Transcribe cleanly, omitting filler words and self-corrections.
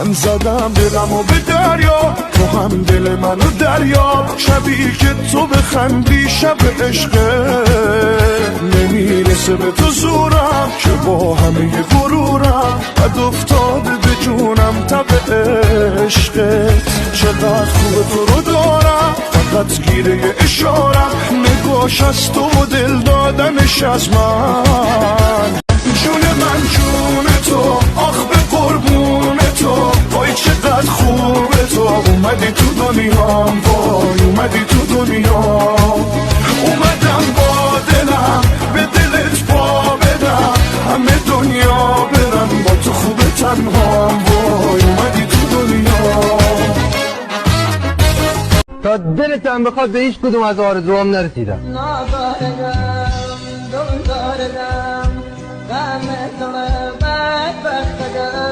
من زدم دلمو به دریا، تو هم دل منو دریا. شبی که تو بخندی شب عشقه، نمیرسه به تو زورم که با همه غرورم بد افتاده به جونم تب عشقت. چقدر خوبه تو رو دارم، فقط گیره اشارم، نگاش از تو و دل دادنش از من. جون من جون تو، آخ به قربون تو، وای چقدر خوبه تو. اومدی تو دنیام، وای اومدی تو دنیام. اومدم با دلم به دلت پا بدم، همه دنیا برم با تو خوبه تنهام، وای اومدی تو دنیام. تا دلتم بخواد به هیچ کدوم از آرزوام نرسیدم. غم دل بدبخت